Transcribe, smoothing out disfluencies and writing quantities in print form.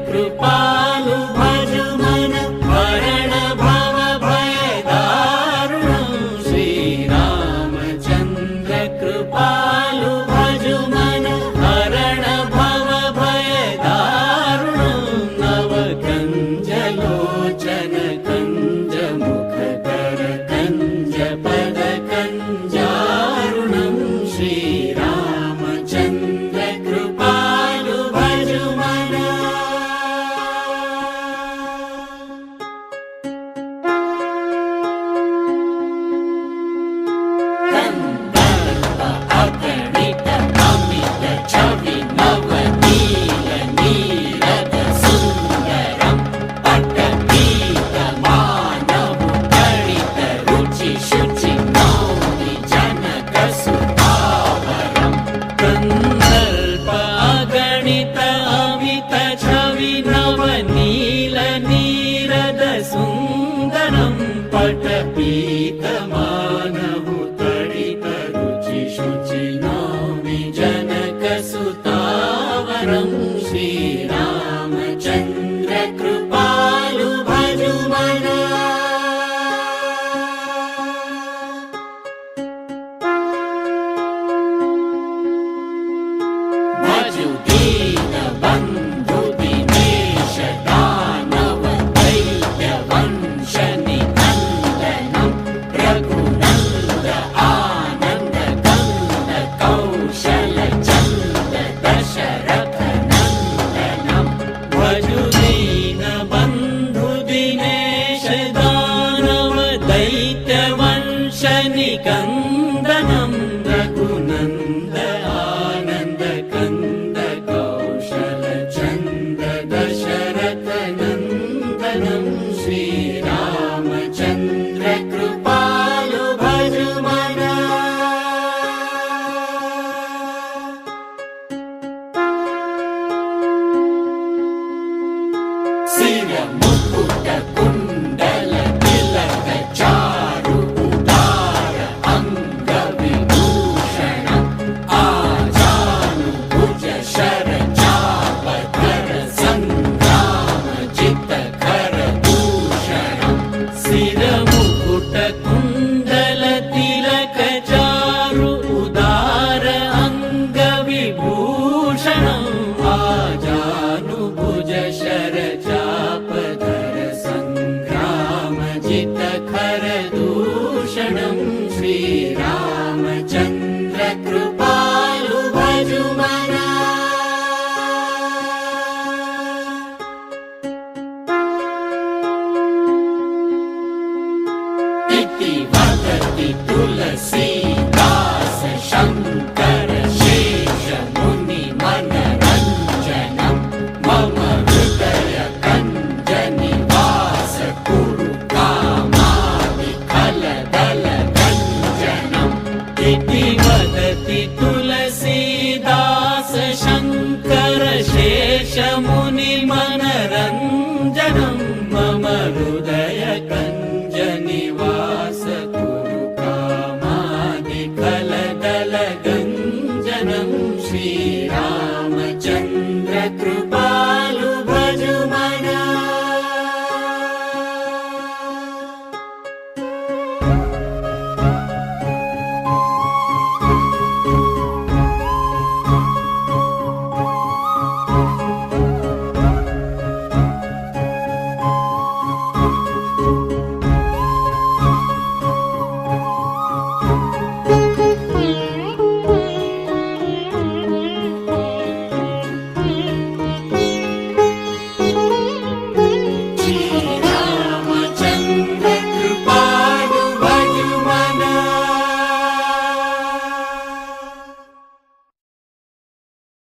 कृपालु भजु मन हरण भव भय दारुणं श्रीरामचन्द्र कृपालु भजु मन हरण भव भय दारुणं नव कंज लोचन कंज मुख कर कंज पद कंजारुणं श्रीरामचन्द्र कृपालु भजु मन कंदर्प अगणित अमित छवि नवनील नीरद सुंदरं पटपीत मानव तडित रुचि शुचि नौमि जनक सुतावरं कंदर्प अगणित अमित छवि नवनील नीरद सुंदरं पटपीत मानव तडित रुचि शुचि नौमि जनक सुतावरं श्रीरामचन्द्र कृपालु भजु मन भजु दीन बन्धु दिनेश दानव दैत्य वंश निकन्दनं रघुनन्द आनन्द कंद कौशल चन्द दशरथ नन्दनं भजु दीन बन्धु दिनेश दानव दैत्य वंश निकन्दनं रघुनन्द आनन्द कंद कौशल चन्द दशरथ नन्दनं श्रीरामचन्द्र कृपालु भजु मन सिर मुकुट कुण्डल तिलक चारु उदार अंग विभूषणं आजानु भुज शर चाप धर संग्राम जित कर दूषणं सिर मुकुट कुण्डल तिलक चारु उदार अंग विभूषणं आजानु भुज शर चाप धर संग्राम जित खर दूषणं श्रीरामचन्द्र कृपालु भजु मन इति वदति तुलसीदास शंकर शेष मुनि मनरंजनं मम हृदय कंज निवास कुरु कामादि खलदल गंजनम् इति वदति तुलसीदास शंकर शेष मुनि मनरंजनं मम हृदय कंज निवास कुरु कामादि खलदल गंजनं श्रीरामचन्द्र कृपालु